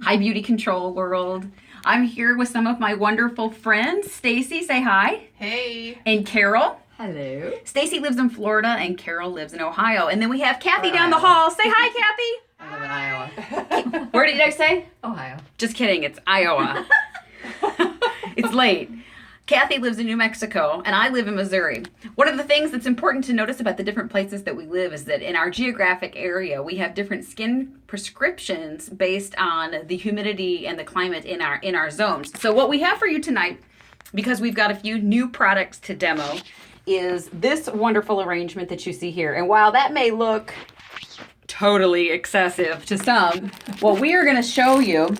Hi, Beauty Control world. I'm here with some of my wonderful friends. Stacy, say hi. Hey. And Carol. Hello. Stacy lives in Florida and Carol lives in Ohio. And then we have Kathy Or down the Iowa. hall. Say hi, Kathy. I live in Iowa. Where did I say? Ohio. Just kidding. It's Iowa. It's late. Kathy lives in New Mexico and I live in Missouri. One of the things that's important to notice about the different places that we live is that in our geographic area, we have different skin prescriptions based on the humidity and the climate in our zones. So what we have for you tonight, because we've got a few new products to demo, is this wonderful arrangement that you see here. And while that may look totally excessive to some, what we are going to show you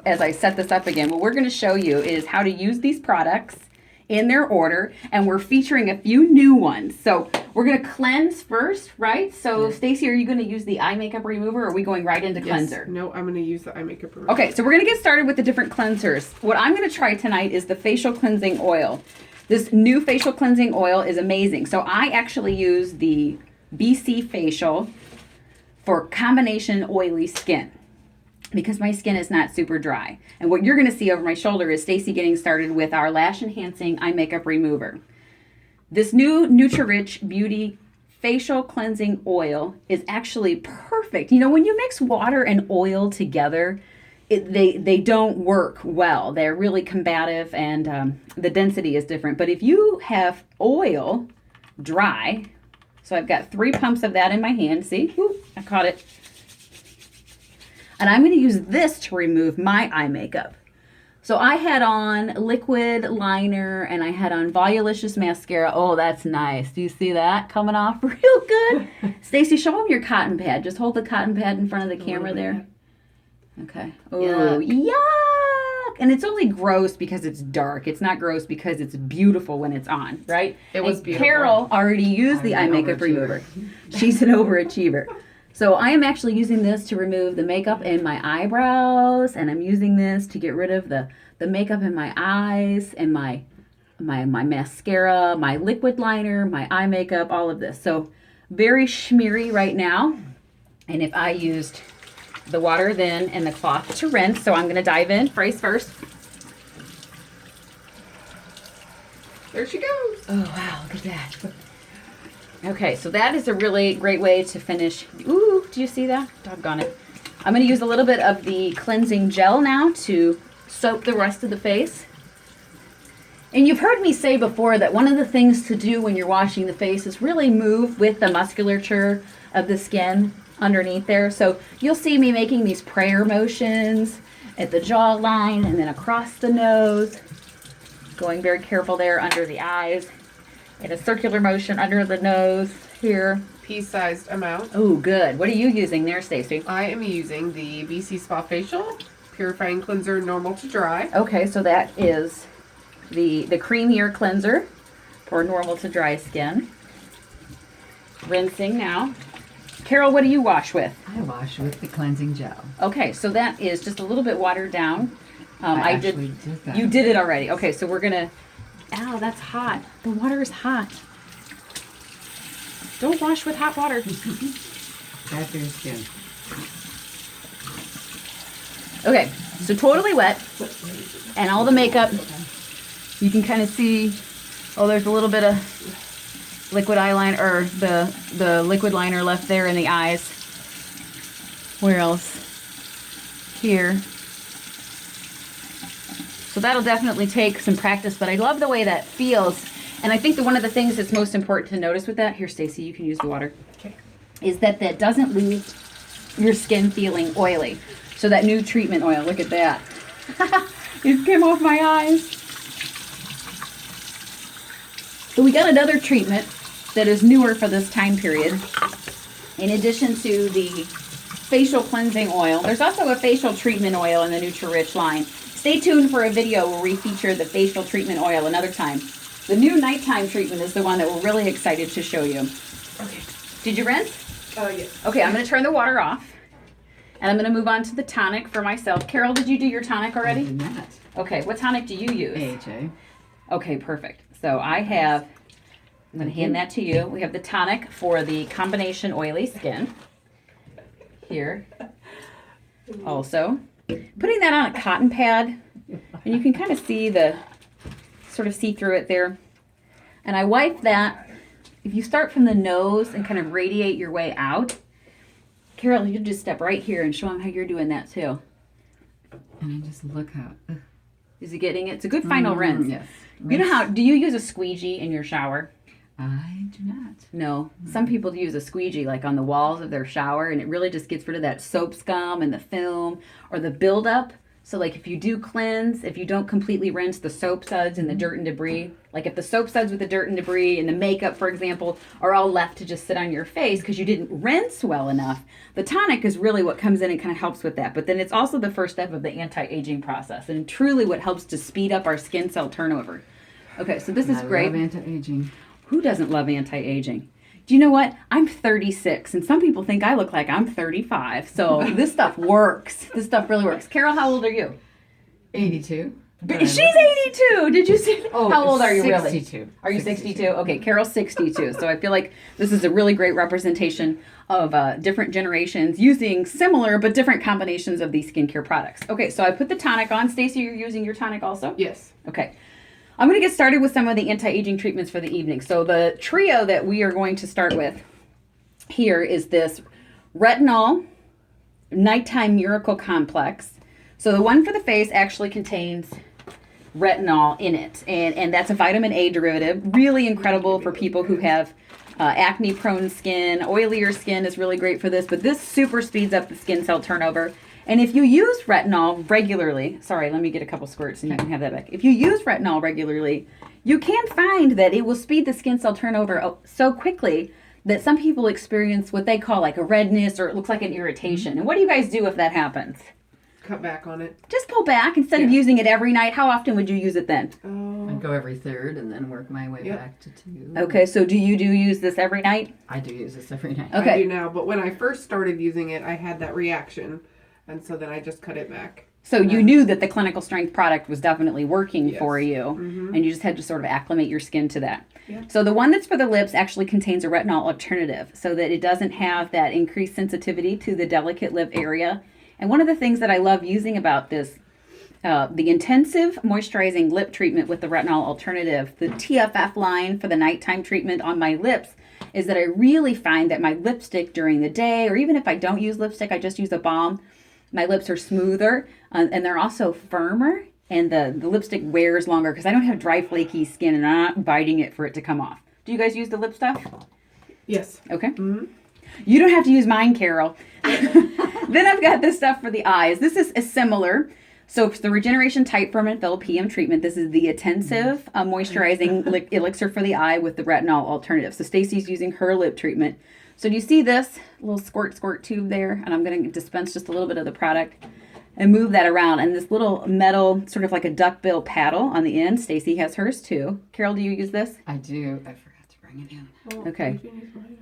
as I set this up again, what we're going to show you is how to use these products in their order, and we're featuring a few new ones. So we're going to cleanse first, right? So Stacy, are you going to use the eye makeup remover, or are we going right into cleanser? No, I'm going to use the eye makeup remover. Okay, so we're going to get started with the different cleansers. What I'm going to try tonight is the facial cleansing oil. This new facial cleansing oil is amazing. So I actually use the BC facial for combination oily skin, because my skin is not super dry. And what you're going to see over my shoulder is Stacy getting started with our lash enhancing eye makeup remover. This new Nutri-Rich Beauty facial cleansing oil is actually perfect. You know, when you mix water and oil together, they don't work well. They're really combative, and the density is different. But if you have oil dry, so I've got 3 pumps of that in my hand. See? Ooh, I caught it. And I'm going to use this to remove my eye makeup. So I had on liquid liner and I had on Volulicious mascara. Oh, that's nice. Do you see that coming off real good? Stacy, show them your cotton pad. Just hold the cotton pad in front of the camera there. Okay. Oh, yuck. And it's only gross because it's dark. It's not gross because it's beautiful when it's on, right? It was beautiful. Carol already used the eye makeup remover. She's an overachiever. So I am actually using this to remove the makeup in my eyebrows, and I'm using this to get rid of the makeup in my eyes and my mascara, my liquid liner, my eye makeup, all of this. So very shmeary right now. And if I used the water then and the cloth to rinse, so I'm going to dive in face first. There she goes. Oh, wow, look at that. Okay, so that is a really great way to finish. Ooh, do you see that? Doggone it. I'm going to use a little bit of the cleansing gel now to soak the rest of the face. And you've heard me say before that one of the things to do when you're washing the face is really move with the musculature of the skin underneath there. So you'll see me making these prayer motions at the jawline and then across the nose, going very careful there under the eyes. In a circular motion under the nose here. Pea-sized amount. Oh, good. What are you using there, Stacy? I am using the BC Spa Facial Purifying Cleanser Normal to Dry. Okay, so that is the creamier cleanser for normal to dry skin. Rinsing now. Carol, what do you wash with? I wash with the cleansing gel. Okay, so that is just a little bit watered down. I actually did that. You did it already. Okay, so we're gonna. Ow, that's hot. The water is hot. Don't wash with hot water. Bad for your skin. Okay, so totally wet. And all the makeup, you can kind of see, oh, there's a little bit of liquid eyeliner, or the liquid liner left there in the eyes. Where else? Here. So that'll definitely take some practice, but I love the way that feels. And I think that one of the things that's most important to notice with that, here, Stacy, you can use the water, is that doesn't leave your skin feeling oily. So that new treatment oil, look at that. It came off my eyes. So we got another treatment that is newer for this time period. In addition to the facial cleansing oil, there's also a facial treatment oil in the Nutri-Rich line. Stay tuned for a video where we feature the facial treatment oil another time. The new nighttime treatment is the one that we're really excited to show you. Okay. Did you rinse? Oh, yes. Okay, I'm going to turn the water off. And I'm going to move on to the tonic for myself. Carol, did you do your tonic I already? did not. Okay, what tonic do you use? AHA. Okay, perfect. So I have, I'm going to hand that to you. We have the tonic for the combination oily skin. Here. also. Putting that on a cotton pad, and you can kind of see see through it there. And I wipe that. If you start from the nose and kind of radiate your way out, Carol, you just step right here and show them how you're doing that too. And I just look out. Ugh. Is he getting it? It's a good final rinse. Yes. You know do you use a squeegee in your shower? I do not. No. Some people use a squeegee like on the walls of their shower, and it really just gets rid of that soap scum and the film or the buildup. So like if you do cleanse, if you don't completely rinse the soap suds and the dirt and debris, like if the soap suds with the dirt and debris and the makeup, for example, are all left to just sit on your face because you didn't rinse well enough, the tonic is really what comes in and kind of helps with that. But then it's also the first step of the anti-aging process and truly what helps to speed up our skin cell turnover. Okay, so this is great. I love anti-aging. Who doesn't love anti-aging? Do you know what? I'm 36, and some people think I look like I'm 35. So this stuff works. This stuff really works. Carol, how old are you? 82. She's 82. Did you see? Oh, how old are you really? 62. Are you 62? Okay, Carol's 62. So I feel like this is a really great representation of different generations using similar but different combinations of these skincare products. Okay, so I put the tonic on. Stacey, you're using your tonic also? Yes. Okay. I'm going to get started with some of the anti-aging treatments for the evening. So the trio that we are going to start with here is this retinol nighttime miracle complex. So the one for the face actually contains retinol in it, and that's a vitamin A derivative. Really incredible for people who have acne prone skin. Oilier skin is really great for this, but this super speeds up the skin cell turnover. And if you use retinol regularly, sorry, let me get a couple squirts and you can have that back. If you use retinol regularly, you can find that it will speed the skin cell turnover so quickly that some people experience what they call like a redness or it looks like an irritation. And what do you guys do if that happens? Cut back on it. Just pull back instead of using it every night. How often would you use it then? I'd go every third and then work my way back to 2. Okay, so do you use this every night? I do use this every night. Okay. I do now, but when I first started using it, I had that reaction. And so then I just cut it back. So you knew that the clinical strength product was definitely working Yes. for you, and you just had to sort of acclimate your skin to that. Yeah. So the one that's for the lips actually contains a retinol alternative so that it doesn't have that increased sensitivity to the delicate lip area. And one of the things that I love using about this, the intensive moisturizing lip treatment with the retinol alternative, the TFF line for the nighttime treatment on my lips, is that I really find that my lipstick during the day, or even if I don't use lipstick, I just use a balm, my lips are smoother and they're also firmer, and the lipstick wears longer because I don't have dry, flaky skin and I'm not biting it for it to come off. Do you guys use the lip stuff? Yes. Okay. Mm-hmm. You don't have to use mine, Carol. Then I've got this stuff for the eyes. This is similar. So it's the Regeneration Tight Firm and Fill PM treatment. This is the intensive moisturizing elixir for the eye with the retinol alternative. So Stacey's using her lip treatment. So do you see this little squirt tube there? And I'm going to dispense just a little bit of the product and move that around. And this little metal, sort of like a duckbill paddle on the end. Stacey has hers too. Carol, do you use this? I do. I forgot to bring it in. Okay.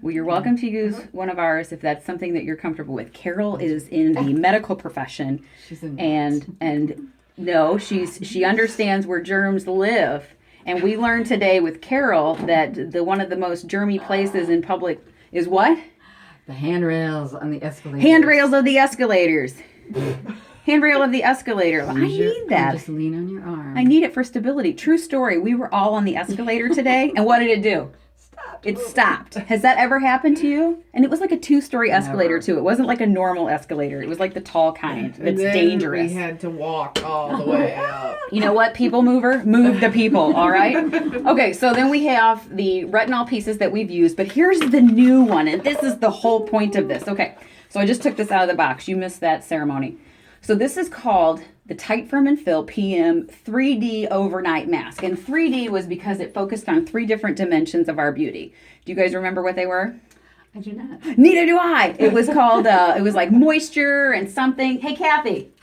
Well, you're welcome to use one of ours if that's something that you're comfortable with. Carol is in the medical profession. She's in and no, she understands where germs live. And we learned today with Carol that the one of the most germy places in public is what? The handrails on the escalator. Handrails of the escalators. Handrail of the escalator. I need that. Just lean on your arm. I need it for stability. True story. We were all on the escalator today, and what did it do? It stopped. Has that ever happened to you? And it was like a 2-story escalator too. It wasn't like a normal escalator. It was like the tall kind. It's dangerous. We had to walk all the way up. You know what, people mover? Move the people, all right? Okay, so then we have the retinol pieces that we've used, but here's the new one, and this is the whole point of this. Okay, so I just took this out of the box. You missed that ceremony. So this is called the Tight Firm and Fill PM 3D Overnight Mask. And 3D was because it focused on 3 different dimensions of our beauty. Do you guys remember what they were? I do not. Neither do I. It was called, it was like moisture and something. Hey, Kathy,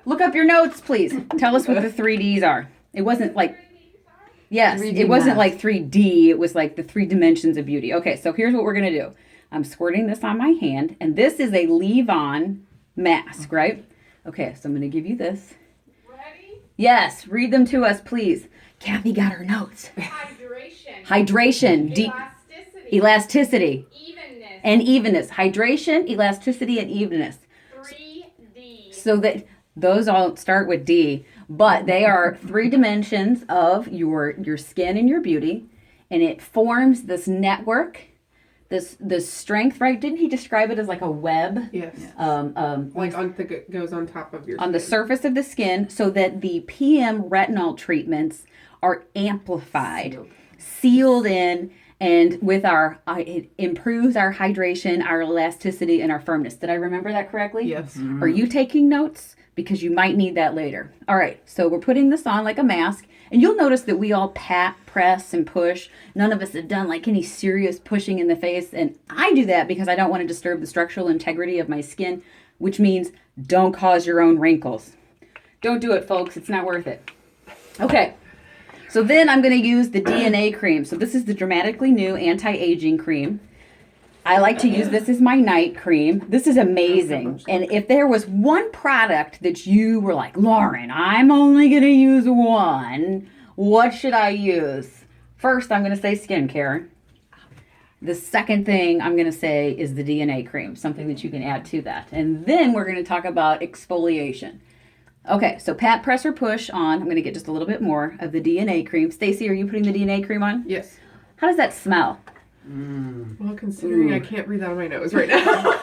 look up your notes, please. Tell us what the 3Ds are. It wasn't like, yes, 3D it wasn't mask. like 3D. It was like the 3 dimensions of beauty. Okay, so here's what we're going to do. I'm squirting this on my hand, and this is a leave-on mask, right? Okay, so I'm going to give you this. Ready? Yes, read them to us, please. Kathy got her notes. Hydration. Elasticity. Elasticity. Evenness. And evenness. Hydration, elasticity, and evenness. 3D. so that those all start with D, but they are 3 dimensions of your skin and your beauty, and it forms this network, this strength, right? Didn't he describe it as like a web? Yes. Like it goes on top of your on the surface of the skin, so that the PM retinol treatments are amplified, sealed in, and with it improves our hydration, our elasticity, and our firmness. Did I remember that correctly? Yes. Are you taking notes? Because you might need that later. All right, so we're putting this on like a mask, and you'll notice that we all pat, press, and push. None of us have done like any serious pushing in the face, and I do that because I don't want to disturb the structural integrity of my skin, which means don't cause your own wrinkles. Don't do it, folks. It's not worth it. Okay, so then I'm going to use the DNA cream. So this is the Dramatically New Anti-Aging Cream. I like to use this as my night cream. This is amazing. And if there was one product that you were like, Lauren, I'm only going to use one, what should I use? First, I'm going to say skincare. The second thing I'm going to say is the DNA cream, something that you can add to that. And then we're going to talk about exfoliation. Okay, so pat, press, or push on. I'm going to get just a little bit more of the DNA cream. Stacy, are you putting the DNA cream on? Yes. How does that smell? Well, considering I can't breathe out of my nose right now.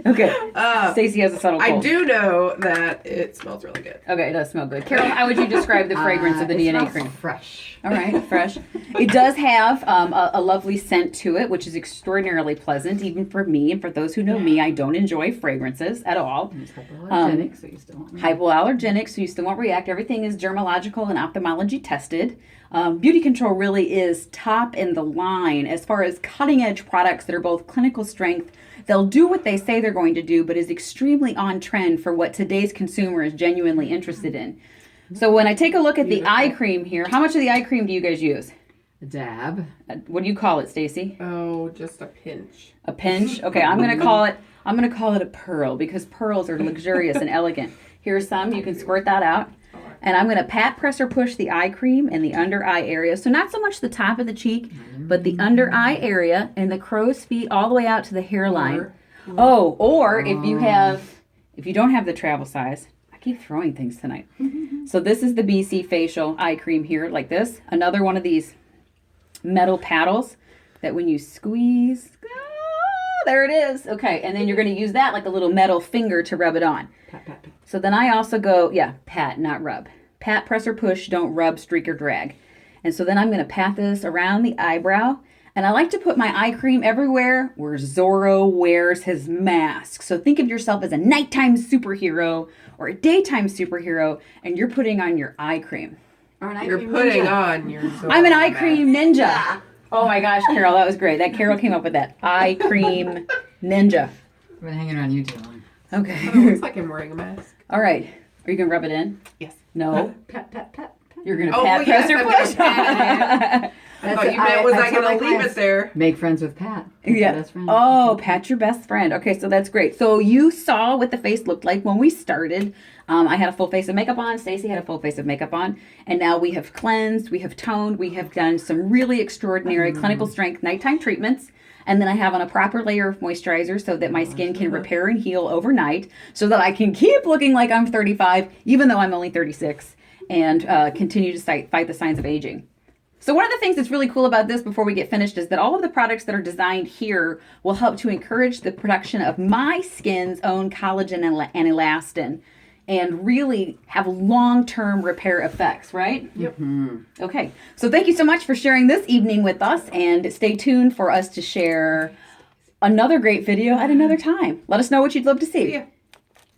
Okay. Stacy has a subtle cold. I do know that it smells really good. Okay, it does smell good. Carol, how would you describe the fragrance of the DNA cream? Fresh. All right, fresh. It does have a lovely scent to it, which is extraordinarily pleasant, even for me. And for those who know me, I don't enjoy fragrances at all. It's hypoallergenic, so you still won't react. Hypoallergenic, so you still won't react. Everything is dermatological and ophthalmology tested. Beauticontrol really is top in the line as far as cutting edge products that are both clinical strength. They'll do what they say they're going to do, but is extremely on trend for what today's consumer is genuinely interested in. So when I take a look at the eye cream here, how much of the eye cream do you guys use? A dab. What do you call it, Stacy? Oh, just a pinch. A pinch? Okay, I'm gonna call it a pearl, because pearls are luxurious and elegant. Here's some. You can squirt that out. And I'm going to pat, press, or push the eye cream in the under eye area. So not so much the top of the cheek, but the under eye area and the crow's feet all the way out to the hairline. Or if you don't have the travel size, I keep throwing things tonight. So this is the BC facial eye cream here, like this. Another one of these metal paddles that when you squeeze, there it is. Okay, and then you're going to use that like a little metal finger to rub it on. Pat, pat, pat. So then I also go, pat, not rub. Pat, press, or push, don't rub, streak, or drag. And so then I'm going to pat this around the eyebrow. And I like to put my eye cream everywhere where Zorro wears his mask. So think of yourself as a nighttime superhero or a daytime superhero, and you're putting on your eye cream. Or an eye You're cream putting ninja. on your Zorro I'm an eye mask. cream ninja. Oh my gosh, Carol, that was great. That Carol came up with that. Eye cream ninja. I've been hanging around you too long. Okay. Oh, it looks like I'm wearing a mask. All right. Are you going to rub it in? Yes. No. Pat, pat, pat, pat. You're going to Oh, pat, yes, press, or I'm gonna push. pat it. I thought you meant was I told my going to leave it clients, there? Make friends with Pat. That's your Yeah. best friend. Oh, Pat, your best friend. Okay, so that's great. So you saw what the face looked like when we started. I had a full face of makeup on. Stacy had a full face of makeup on. And now we have cleansed, we have toned, we have done some really extraordinary clinical strength nighttime treatments. And then I have on a proper layer of moisturizer so that my skin can repair and heal overnight, so that I can keep looking like I'm 35, even though I'm only 36, and continue to fight the signs of aging. So one of the things that's really cool about this before we get finished is that all of the products that are designed here will help to encourage the production of my skin's own collagen and elastin, and really have long-term repair effects, right? Yep. Okay, so thank you so much for sharing this evening with us, and stay tuned for us to share another great video at another time. Let us know what you'd love to see. Yeah.